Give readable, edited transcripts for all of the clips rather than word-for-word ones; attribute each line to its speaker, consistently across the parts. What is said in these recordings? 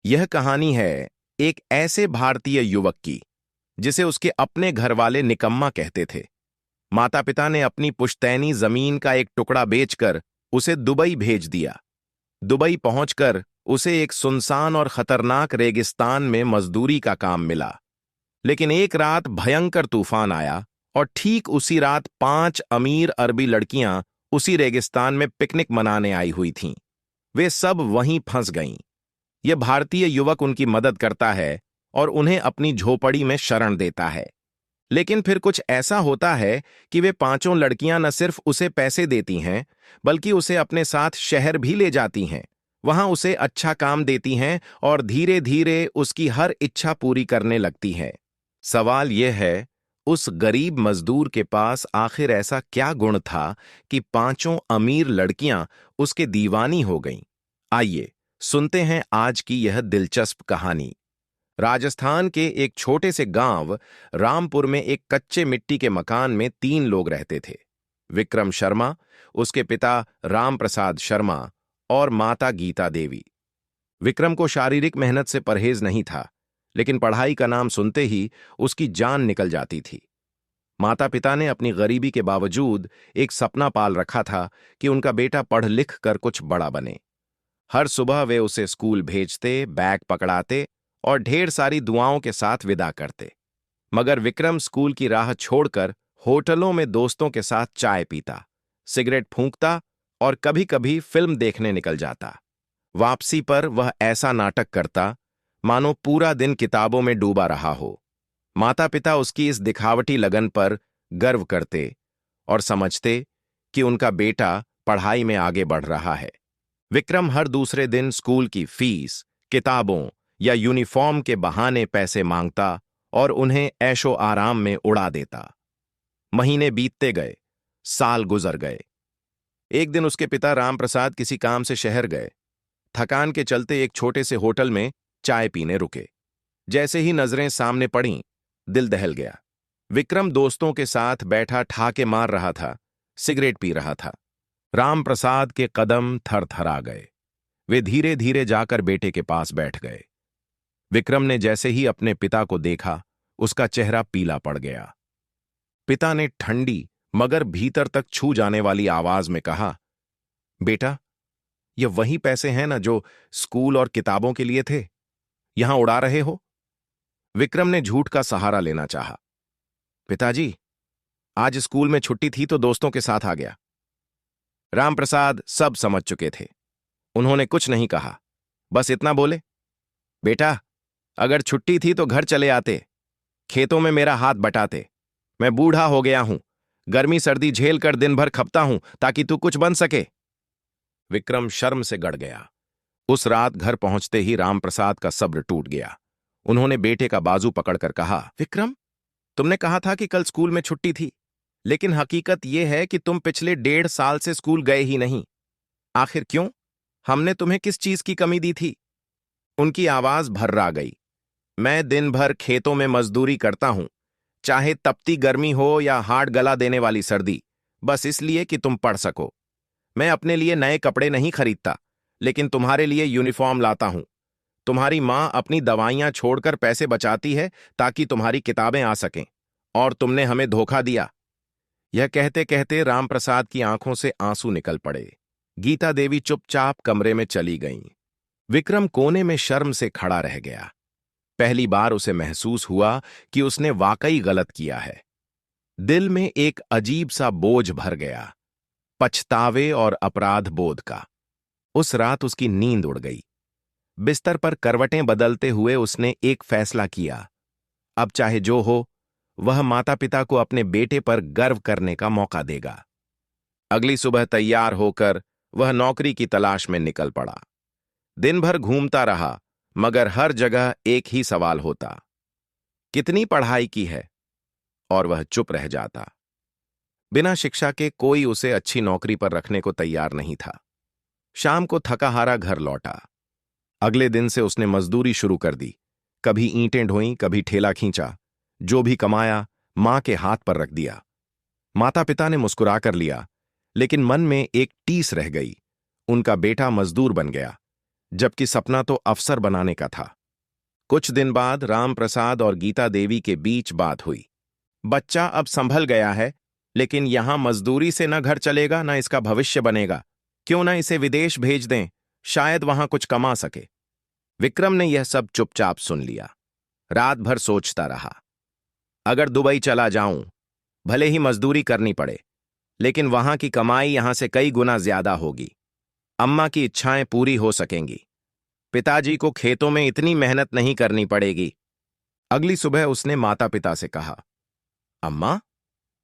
Speaker 1: यह कहानी है एक ऐसे भारतीय युवक की जिसे उसके अपने घर वाले निकम्मा कहते थे। माता पिता ने अपनी पुश्तैनी जमीन का एक टुकड़ा बेचकर उसे दुबई भेज दिया। दुबई पहुंचकर उसे एक सुनसान और खतरनाक रेगिस्तान में मजदूरी का काम मिला। लेकिन एक रात भयंकर तूफान आया और ठीक उसी रात 5 अमीर अरबी लड़कियां उसी रेगिस्तान में पिकनिक मनाने आई हुई थीं। वे सब वहीं फंस गईं। यह भारतीय युवक उनकी मदद करता है और उन्हें अपनी झोपड़ी में शरण देता है। लेकिन फिर कुछ ऐसा होता है कि वे पांचों लड़कियां न सिर्फ उसे पैसे देती हैं, बल्कि उसे अपने साथ शहर भी ले जाती हैं। वहां उसे अच्छा काम देती हैं और धीरे धीरे उसकी हर इच्छा पूरी करने लगती हैं। सवाल यह है, उस गरीब मजदूर के पास आखिर ऐसा क्या गुण था कि पांचों अमीर लड़कियां उसके दीवानी हो गईं? आइए सुनते हैं आज की यह दिलचस्प कहानी। राजस्थान के एक छोटे से गांव रामपुर में एक कच्चे मिट्टी के मकान में 3 लोग रहते थे। विक्रम शर्मा, उसके पिता राम प्रसाद शर्मा और माता गीता देवी। विक्रम को शारीरिक मेहनत से परहेज नहीं था, लेकिन पढ़ाई का नाम सुनते ही उसकी जान निकल जाती थी। माता पिता ने अपनी गरीबी के बावजूद एक सपना पाल रखा था कि उनका बेटा पढ़ लिख कर कुछ बड़ा बने। हर सुबह वे उसे स्कूल भेजते, बैग पकड़ाते और ढेर सारी दुआओं के साथ विदा करते। मगर विक्रम स्कूल की राह छोड़कर होटलों में दोस्तों के साथ चाय पीता, सिगरेट फूंकता और कभी-कभी फिल्म देखने निकल जाता। वापसी पर वह ऐसा नाटक करता मानो पूरा दिन किताबों में डूबा रहा हो। माता पिता उसकी इस दिखावटी लगन पर गर्व करते और समझते कि उनका बेटा पढ़ाई में आगे बढ़ रहा है। विक्रम हर दूसरे दिन स्कूल की फीस, किताबों या यूनिफॉर्म के बहाने पैसे मांगता और उन्हें ऐशो आराम में उड़ा देता। महीने बीतते गए, साल गुजर गए। एक दिन उसके पिता रामप्रसाद किसी काम से शहर गए। थकान के चलते एक छोटे से होटल में चाय पीने रुके। जैसे ही नजरें सामने पड़ीं, दिल दहल गया। विक्रम दोस्तों के साथ बैठा ठाके मार रहा था, सिगरेट पी रहा था। रामप्रसाद के कदम थरथरा गए। वे धीरे धीरे जाकर बेटे के पास बैठ गए। विक्रम ने जैसे ही अपने पिता को देखा, उसका चेहरा पीला पड़ गया। पिता ने ठंडी मगर भीतर तक छू जाने वाली आवाज में कहा, बेटा, ये वही पैसे हैं ना जो स्कूल और किताबों के लिए थे? यहां उड़ा रहे हो? विक्रम ने झूठ का सहारा लेना चाहा। पिताजी, आज स्कूल में छुट्टी थी तो दोस्तों के साथ आ गया। रामप्रसाद सब समझ चुके थे। उन्होंने कुछ नहीं कहा, बस इतना बोले, बेटा, अगर छुट्टी थी तो घर चले आते, खेतों में मेरा हाथ बटाते। मैं बूढ़ा हो गया हूं, गर्मी सर्दी झेल कर दिन भर खपता हूं ताकि तू कुछ बन सके। विक्रम शर्म से गड़ गया। उस रात घर पहुंचते ही रामप्रसाद का सब्र टूट गया। उन्होंने बेटे का बाजू पकड़कर कहा, विक्रम, तुमने कहा था कि कल स्कूल में छुट्टी थी, लेकिन हकीकत यह है कि तुम पिछले 1.5 साल से स्कूल गए ही नहीं। आखिर क्यों? हमने तुम्हें किस चीज की कमी दी थी? उनकी आवाज भर्रा गई। मैं दिन भर खेतों में मजदूरी करता हूं, चाहे तपती गर्मी हो या हाड़ गला देने वाली सर्दी, बस इसलिए कि तुम पढ़ सको। मैं अपने लिए नए कपड़े नहीं खरीदता, लेकिन तुम्हारे लिए यूनिफॉर्म लाता हूं। तुम्हारी मां अपनी दवाइयां छोड़कर पैसे बचाती है ताकि तुम्हारी किताबें आ सकें, और तुमने हमें धोखा दिया। यह कहते कहते रामप्रसाद की आंखों से आंसू निकल पड़े। गीता देवी चुपचाप कमरे में चली गईं। विक्रम कोने में शर्म से खड़ा रह गया। पहली बार उसे महसूस हुआ कि उसने वाकई गलत किया है। दिल में एक अजीब सा बोझ भर गया, पछतावे और अपराध बोध का। उस रात उसकी नींद उड़ गई। बिस्तर पर करवटें बदलते हुए उसने एक फैसला किया, अब चाहे जो हो, वह माता पिता को अपने बेटे पर गर्व करने का मौका देगा। अगली सुबह तैयार होकर वह नौकरी की तलाश में निकल पड़ा। दिन भर घूमता रहा, मगर हर जगह एक ही सवाल होता, कितनी पढ़ाई की है? और वह चुप रह जाता। बिना शिक्षा के कोई उसे अच्छी नौकरी पर रखने को तैयार नहीं था। शाम को थकाहारा घर लौटा। अगले दिन से उसने मजदूरी शुरू कर दी। कभी ईंटें ढोईं, कभी ठेला खींचा। जो भी कमाया मां के हाथ पर रख दिया। माता पिता ने मुस्कुरा कर लिया, लेकिन मन में एक टीस रह गई। उनका बेटा मजदूर बन गया, जबकि सपना तो अफसर बनाने का था। कुछ दिन बाद राम प्रसाद और गीता देवी के बीच बात हुई। बच्चा अब संभल गया है, लेकिन यहां मजदूरी से न घर चलेगा न इसका भविष्य बनेगा। क्यों न इसे विदेश भेज दें, शायद वहां कुछ कमा सके। विक्रम ने यह सब चुपचाप सुन लिया। रात भर सोचता रहा। अगर दुबई चला जाऊं, भले ही मजदूरी करनी पड़े, लेकिन वहां की कमाई यहां से कई गुना ज्यादा होगी। अम्मा की इच्छाएं पूरी हो सकेंगी। पिताजी को खेतों में इतनी मेहनत नहीं करनी पड़ेगी। अगली सुबह उसने माता पिता से कहा, अम्मा,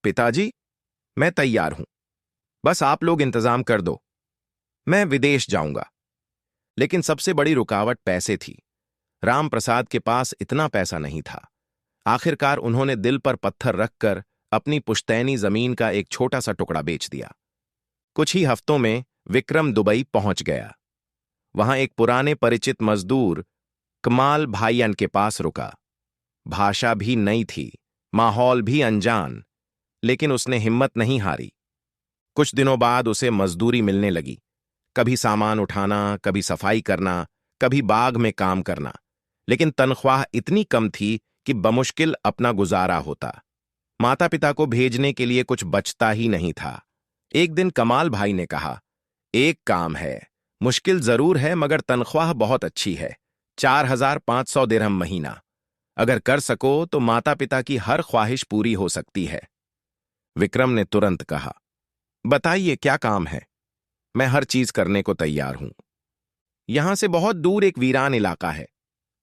Speaker 1: पिताजी, मैं तैयार हूं। बस आप लोग इंतजाम कर दो। मैं विदेश जाऊंगा। लेकिन सबसे बड़ी रुकावट पैसे थी। राम प्रसाद के पास इतना पैसा नहीं था। आखिरकार उन्होंने दिल पर पत्थर रखकर अपनी पुश्तैनी जमीन का एक छोटा सा टुकड़ा बेच दिया। कुछ ही हफ्तों में विक्रम दुबई पहुंच गया। वहां एक पुराने परिचित मजदूर कमाल भाईयन के पास रुका। भाषा भी नई थी, माहौल भी अनजान, लेकिन उसने हिम्मत नहीं हारी। कुछ दिनों बाद उसे मजदूरी मिलने लगी। कभी सामान उठाना, कभी सफाई करना, कभी बाग में काम करना। लेकिन तनख्वाह इतनी कम थी कि बमुश्किल अपना गुजारा होता। माता पिता को भेजने के लिए कुछ बचता ही नहीं था। एक दिन कमाल भाई ने कहा, एक काम है, मुश्किल जरूर है मगर तनख्वाह बहुत अच्छी है, 4,500 दिरहम महीना। अगर कर सको तो माता पिता की हर ख्वाहिश पूरी हो सकती है। विक्रम ने तुरंत कहा, बताइए क्या काम है, मैं हर चीज करने को तैयार हूं। यहां से बहुत दूर एक वीरान इलाका है।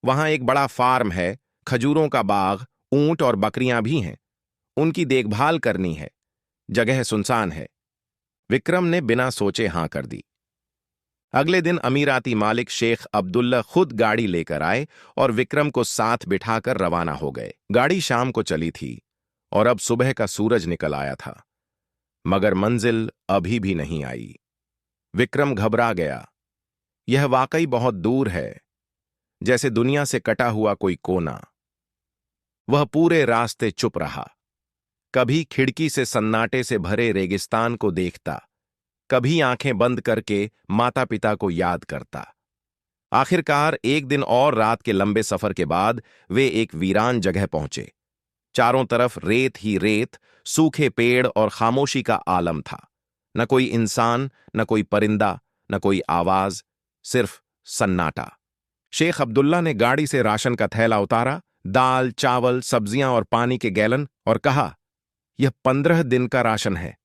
Speaker 1: वहां एक बड़ा फार्म है, खजूरों का बाग, ऊंट और बकरियां भी हैं। उनकी देखभाल करनी है। जगह सुनसान है। विक्रम ने बिना सोचे हां कर दी। अगले दिन अमीराती मालिक शेख अब्दुल्ला खुद गाड़ी लेकर आए और विक्रम को साथ बिठाकर रवाना हो गए। गाड़ी शाम को चली थी और अब सुबह का सूरज निकल आया था, मगर मंजिल अभी भी नहीं आई। विक्रम घबरा गया। यह वाकई बहुत दूर है, जैसे दुनिया से कटा हुआ कोई कोना। वह पूरे रास्ते चुप रहा। कभी खिड़की से सन्नाटे से भरे रेगिस्तान को देखता, कभी आंखें बंद करके माता पिता को याद करता। आखिरकार एक दिन और रात के लंबे सफर के बाद वे एक वीरान जगह पहुंचे। चारों तरफ रेत ही रेत, सूखे पेड़ और खामोशी का आलम था। न कोई इंसान, न कोई परिंदा, न कोई आवाज, सिर्फ सन्नाटा। शेख अब्दुल्ला ने गाड़ी से राशन का थैला उतारा, दाल, चावल, सब्जियां और पानी के गैलन, और कहा, यह 15 दिन का राशन है।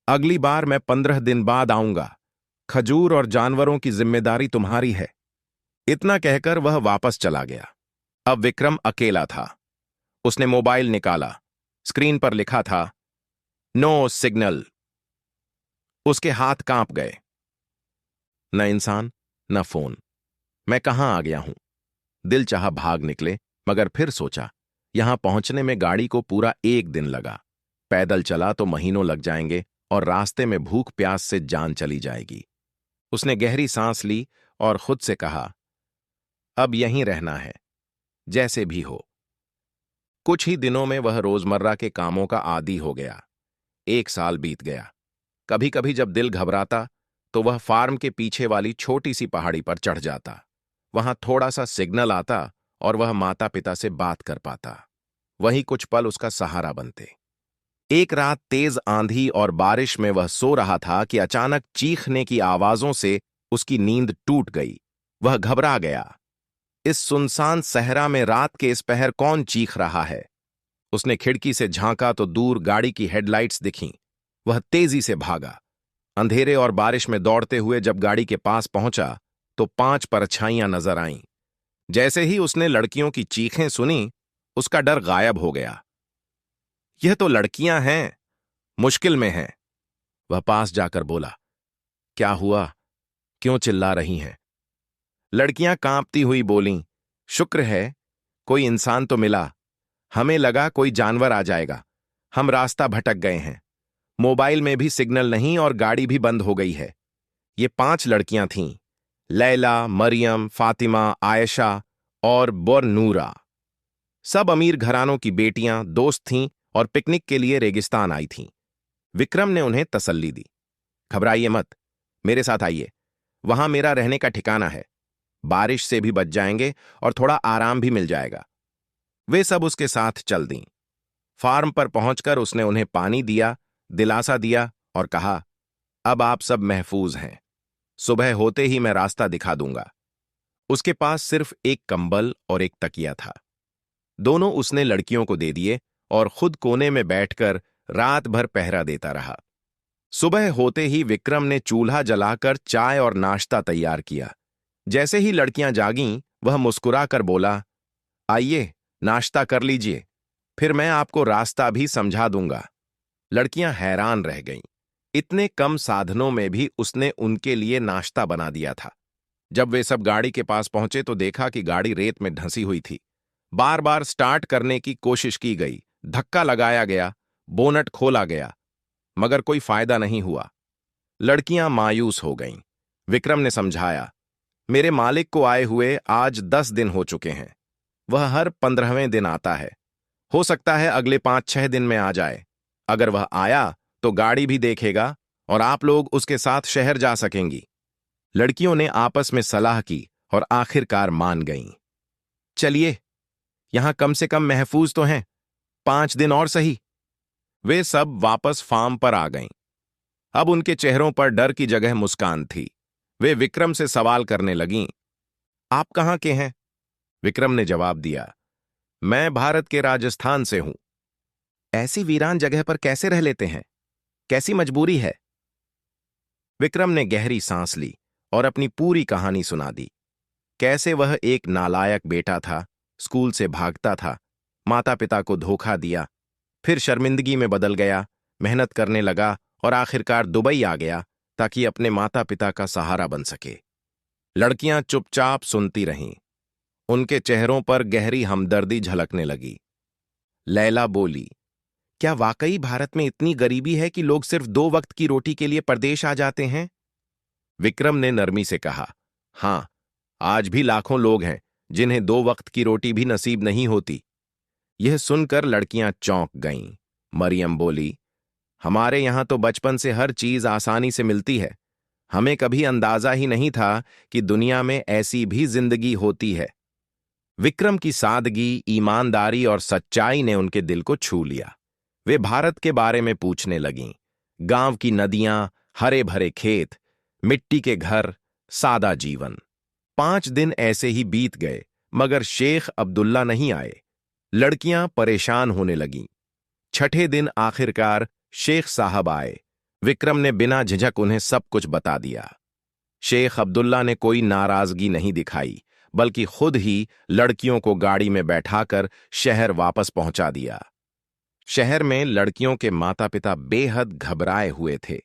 Speaker 1: अगली बार मैं 15 दिन बाद आऊंगा। खजूर और जानवरों की जिम्मेदारी तुम्हारी है। इतना कहकर वह वापस चला गया। अब विक्रम अकेला था। उसने मोबाइल निकाला। स्क्रीन पर लिखा था, नो सिग्नल। उसके हाथ कांप गए। न इंसान, न फोन। मैं कहां आ गया हूं? दिल चाहा भाग निकले, मगर फिर सोचा, यहां पहुंचने में गाड़ी को पूरा एक दिन लगा। पैदल चला तो महीनों लग जाएंगे और रास्ते में भूख प्यास से जान चली जाएगी। उसने गहरी सांस ली और खुद से कहा, अब यहीं रहना है, जैसे भी हो। कुछ ही दिनों में वह रोजमर्रा के कामों का आदी हो गया। 1 साल बीत गया। कभी कभी जब दिल घबराता तो वह फार्म के पीछे वाली छोटी सी पहाड़ी पर चढ़ जाता। वहां थोड़ा सा सिग्नल आता और वह माता पिता से बात कर पाता। वही कुछ पल उसका सहारा बनते। एक रात तेज आंधी और बारिश में वह सो रहा था कि अचानक चीखने की आवाजों से उसकी नींद टूट गई। वह घबरा गया। इस सुनसान सहरा में रात के इस पहर कौन चीख रहा है? उसने खिड़की से झांका तो दूर गाड़ी की हेडलाइट्स दिखीं। वह तेजी से भागा। अंधेरे और बारिश में दौड़ते हुए जब गाड़ी के पास पहुंचा तो 5 परछाइयां नजर आईं। जैसे ही उसने लड़कियों की चीखें सुनी, उसका डर गायब हो गया। यह तो लड़कियां हैं, मुश्किल में हैं। वह पास जाकर बोला, क्या हुआ? क्यों चिल्ला रही हैं? लड़कियां कांपती हुई बोलीं, शुक्र है कोई इंसान तो मिला। हमें लगा कोई जानवर आ जाएगा। हम रास्ता भटक गए हैं। मोबाइल में भी सिग्नल नहीं और गाड़ी भी बंद हो गई है। ये 5 लड़कियां थीं, लैला, मरियम, फातिमा, आयशा और बोरनूरा। सब अमीर घरानों की बेटियां, दोस्त थीं और पिकनिक के लिए रेगिस्तान आई थीं। विक्रम ने उन्हें तसल्ली दी, घबराइए मत, मेरे साथ आइए, वहां मेरा रहने का ठिकाना है। बारिश से भी बच जाएंगे और थोड़ा आराम भी मिल जाएगा। वे सब उसके साथ चल दीं। फार्म पर पहुंचकर उसने उन्हें पानी दिया, दिलासा दिया और कहा, अब आप सब महफूज हैं। सुबह होते ही मैं रास्ता दिखा दूंगा। उसके पास सिर्फ एक कंबल और एक तकिया था। दोनों उसने लड़कियों को दे दिए और खुद कोने में बैठकर रात भर पहरा देता रहा। सुबह होते ही विक्रम ने चूल्हा जलाकर चाय और नाश्ता तैयार किया। जैसे ही लड़कियां जागीं, वह मुस्कुराकर बोला, आइए नाश्ता कर लीजिए, फिर मैं आपको रास्ता भी समझा दूंगा। लड़कियां हैरान रह गईं। इतने कम साधनों में भी उसने उनके लिए नाश्ता बना दिया था। जब वे सब गाड़ी के पास पहुंचे तो देखा कि गाड़ी रेत में ढंसी हुई थी। बार बार स्टार्ट करने की कोशिश की गई, धक्का लगाया गया, बोनट खोला गया, मगर कोई फायदा नहीं हुआ। लड़कियां मायूस हो गईं। विक्रम ने समझाया, मेरे मालिक को आए हुए आज 10 दिन हो चुके हैं। वह हर 15वें दिन आता है। हो सकता है अगले 5-6 दिन में आ जाए। अगर वह आया तो गाड़ी भी देखेगा और आप लोग उसके साथ शहर जा सकेंगी। लड़कियों ने आपस में सलाह की और आखिरकार मान गईं। चलिए, यहां कम से कम महफूज तो हैं, 5 दिन और सही। वे सब वापस फार्म पर आ गईं। अब उनके चेहरों पर डर की जगह मुस्कान थी। वे विक्रम से सवाल करने लगीं, आप कहां के हैं? विक्रम ने जवाब दिया, मैं भारत के राजस्थान से हूं। ऐसी वीरान जगह पर कैसे रह लेते हैं? कैसी मजबूरी है? विक्रम ने गहरी सांस ली और अपनी पूरी कहानी सुना दी। कैसे वह एक नालायक बेटा था, स्कूल से भागता था, माता पिता को धोखा दिया, फिर शर्मिंदगी में बदल गया, मेहनत करने लगा और आखिरकार दुबई आ गया ताकि अपने माता पिता का सहारा बन सके। लड़कियां चुपचाप सुनती रहीं। उनके चेहरों पर गहरी हमदर्दी झलकने लगी। लैला बोली, क्या वाकई भारत में इतनी गरीबी है कि लोग सिर्फ 2 वक्त की रोटी के लिए परदेश आ जाते हैं? विक्रम ने नरमी से कहा, हां, आज भी लाखों लोग हैं जिन्हें 2 वक्त की रोटी भी नसीब नहीं होती। यह सुनकर लड़कियां चौंक गईं। मरियम बोली, हमारे यहां तो बचपन से हर चीज आसानी से मिलती है। हमें कभी अंदाजा ही नहीं था कि दुनिया में ऐसी भी जिंदगी होती है। विक्रम की सादगी, ईमानदारी और सच्चाई ने उनके दिल को छू लिया। वे भारत के बारे में पूछने लगीं। गांव की नदियां, हरे भरे खेत, मिट्टी के घर, सादा जीवन। 5 दिन ऐसे ही बीत गए, मगर शेख अब्दुल्ला नहीं आए। लड़कियां परेशान होने लगीं। 6ठे दिन आखिरकार शेख साहब आए। विक्रम ने बिना झिझक उन्हें सब कुछ बता दिया। शेख अब्दुल्ला ने कोई नाराजगी नहीं दिखाई, बल्कि खुद ही लड़कियों को गाड़ी में बैठाकर शहर वापस पहुंचा दिया। शहर में लड़कियों के माता पिता बेहद घबराए हुए थे,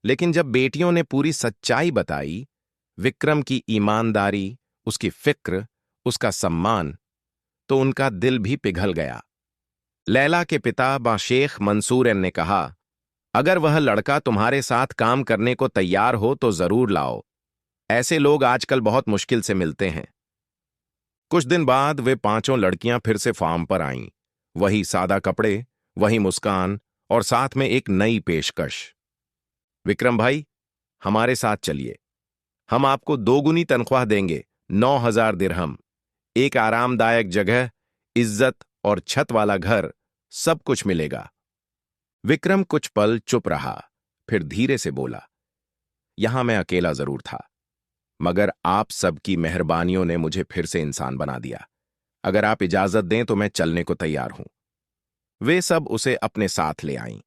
Speaker 1: लेकिन जब बेटियों ने पूरी सच्चाई बताई, विक्रम की ईमानदारी, उसकी फिक्र, उसका सम्मान, तो उनका दिल भी पिघल गया। लैला के पिता बा शेख मंसूरन ने कहा, अगर वह लड़का तुम्हारे साथ काम करने को तैयार हो तो जरूर लाओ। ऐसे लोग आजकल बहुत मुश्किल से मिलते हैं। कुछ दिन बाद वे 5 लड़कियां फिर से फार्म पर आईं। वही सादा कपड़े, वही मुस्कान और साथ में एक नई पेशकश। विक्रम भाई, हमारे साथ चलिए। हम आपको 2 गुनी तनख्वाह देंगे, 9,000 दिरहम, एक आरामदायक जगह, इज्जत और छत वाला घर, सब कुछ मिलेगा। विक्रम कुछ पल चुप रहा, फिर धीरे से बोला, यहां मैं अकेला जरूर था, मगर आप सबकी मेहरबानियों ने मुझे फिर से इंसान बना दिया। अगर आप इजाजत दें तो मैं चलने को तैयार हूं। वे सब उसे अपने साथ ले आईं।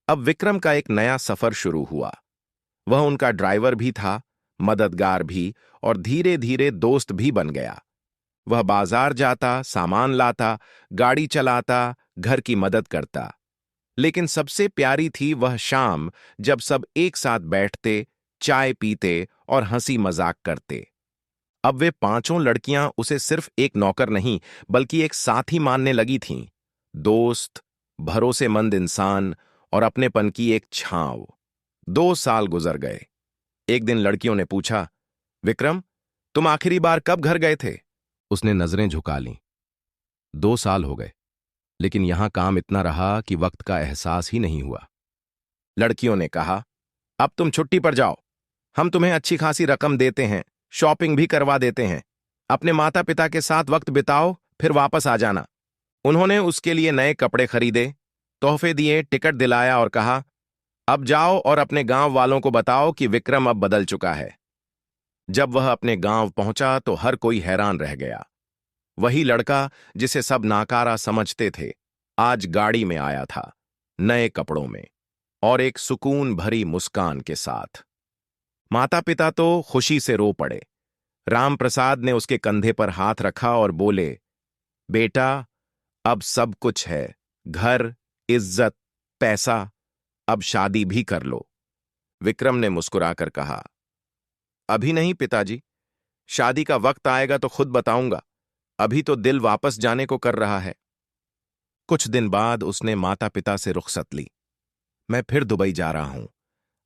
Speaker 1: अब विक्रम का एक नया सफर शुरू हुआ। वह उनका ड्राइवर भी था, मददगार भी और धीरे धीरे दोस्त भी बन गया। वह बाजार जाता, सामान लाता, गाड़ी चलाता, घर की मदद करता। लेकिन सबसे प्यारी थी वह शाम जब सब एक साथ बैठते, चाय पीते और हंसी मजाक करते। अब वे 5 लड़कियां उसे सिर्फ एक नौकर नहीं, बल्कि एक साथी मानने लगी थीं। दोस्त, भरोसेमंद इंसान और अपनेपन की एक छांव। 2 साल गुजर गए। एक दिन लड़कियों ने पूछा, विक्रम, तुम आखिरी बार कब घर गए थे? उसने नजरें झुका लीं। 2 साल हो गए, लेकिन यहां काम इतना रहा कि वक्त का एहसास ही नहीं हुआ। लड़कियों ने कहा, अब तुम छुट्टी पर जाओ, हम तुम्हें अच्छी खासी रकम देते हैं, शॉपिंग भी करवा देते हैं। अपने माता पिता के साथ वक्त बिताओ, फिर वापस आ जाना। उन्होंने उसके लिए नए कपड़े खरीदे, तोहफे दिए, टिकट दिलाया और कहा, अब जाओ और अपने गांव वालों को बताओ कि विक्रम अब बदल चुका है। जब वह अपने गांव पहुंचा तो हर कोई हैरान रह गया। वही लड़का जिसे सब नाकारा समझते थे, आज गाड़ी में आया था, नए कपड़ों में और एक सुकून भरी मुस्कान के साथ। माता पिता तो खुशी से रो पड़े। राम प्रसाद ने उसके कंधे पर हाथ रखा और बोले, बेटा, अब सब कुछ है, घर, इज्जत, पैसा, अब शादी भी कर लो। विक्रम ने मुस्कुराकर कहा, अभी नहीं पिताजी, शादी का वक्त आएगा तो खुद बताऊंगा, अभी तो दिल वापस जाने को कर रहा है। कुछ दिन बाद उसने माता पिता से रुखसत ली। मैं फिर दुबई जा रहा हूं,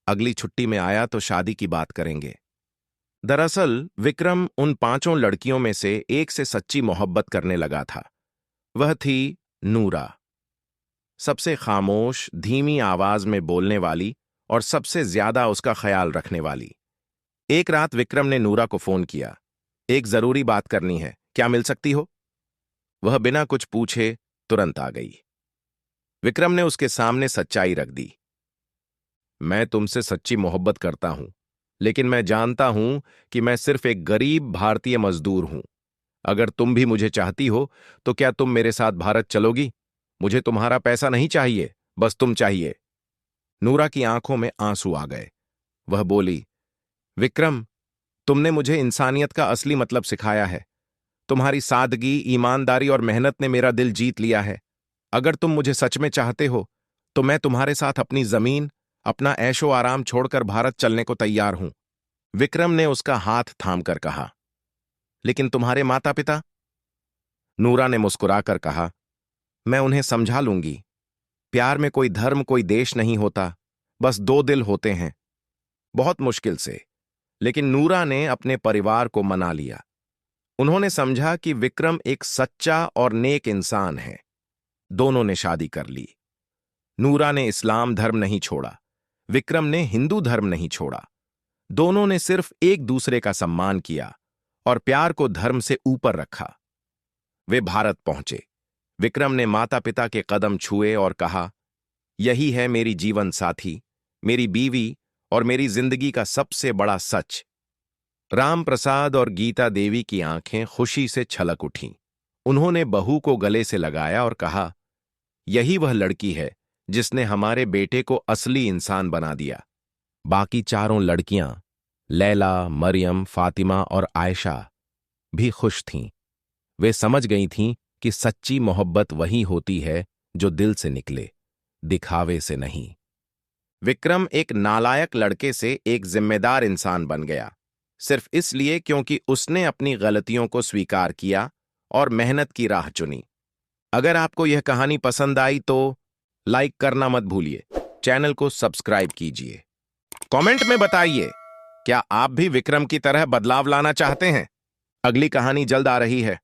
Speaker 1: अगली छुट्टी में आया तो शादी की बात करेंगे। दरअसल विक्रम उन 5 लड़कियों में से एक से सच्ची मोहब्बत करने लगा था। वह थी नूरा, सबसे खामोश, धीमी आवाज में बोलने वाली और सबसे ज्यादा उसका ख्याल रखने वाली। एक रात विक्रम ने नूरा को फोन किया, एक जरूरी बात करनी है, क्या मिल सकती हो? वह बिना कुछ पूछे तुरंत आ गई। विक्रम ने उसके सामने सच्चाई रख दी। मैं तुमसे सच्ची मोहब्बत करता हूं, लेकिन मैं जानता हूं कि मैं सिर्फ एक गरीब भारतीय मजदूर हूं। अगर तुम भी मुझे चाहती हो तो क्या तुम मेरे साथ भारत चलोगी? मुझे तुम्हारा पैसा नहीं चाहिए, बस तुम चाहिए। नूरा की आंखों में आंसू आ गए। वह बोली, विक्रम, तुमने मुझे इंसानियत का असली मतलब सिखाया है। तुम्हारी सादगी, ईमानदारी और मेहनत ने मेरा दिल जीत लिया है। अगर तुम मुझे सच में चाहते हो तो मैं तुम्हारे साथ अपनी जमीन, अपना ऐशो आराम छोड़कर भारत चलने को तैयार हूं। विक्रम ने उसका हाथ थामकर कहा, लेकिन तुम्हारे माता पिता? नूरा ने मुस्कुराकर कहा, मैं उन्हें समझा लूंगी। प्यार में कोई धर्म, कोई देश नहीं होता, बस 2 दिल होते हैं। बहुत मुश्किल से, लेकिन नूरा ने अपने परिवार को मना लिया। उन्होंने समझा कि विक्रम एक सच्चा और नेक इंसान है। दोनों ने शादी कर ली। नूरा ने इस्लाम धर्म नहीं छोड़ा, विक्रम ने हिंदू धर्म नहीं छोड़ा। दोनों ने सिर्फ एक दूसरे का सम्मान किया और प्यार को धर्म से ऊपर रखा। वे भारत पहुंचे। विक्रम ने माता पिता के कदम छुए और कहा, यही है मेरी जीवन साथी, मेरी बीवी और मेरी जिंदगी का सबसे बड़ा सच। राम प्रसाद और गीता देवी की आंखें खुशी से छलक उठीं। उन्होंने बहू को गले से लगाया और कहा, यही वह लड़की है जिसने हमारे बेटे को असली इंसान बना दिया। बाकी 4 लड़कियां, लैला, मरियम, फातिमा और आयशा भी खुश थीं। वे समझ गई थीं कि सच्ची मोहब्बत वही होती है जो दिल से निकले, दिखावे से नहीं। विक्रम एक नालायक लड़के से एक जिम्मेदार इंसान बन गया, सिर्फ इसलिए क्योंकि उसने अपनी गलतियों को स्वीकार किया और मेहनत की राह चुनी। अगर आपको यह कहानी पसंद आई तो लाइक करना मत भूलिए, चैनल को सब्सक्राइब कीजिए। कमेंट में बताइए, क्या आप भी विक्रम की तरह बदलाव लाना चाहते हैं? अगली कहानी जल्द आ रही है।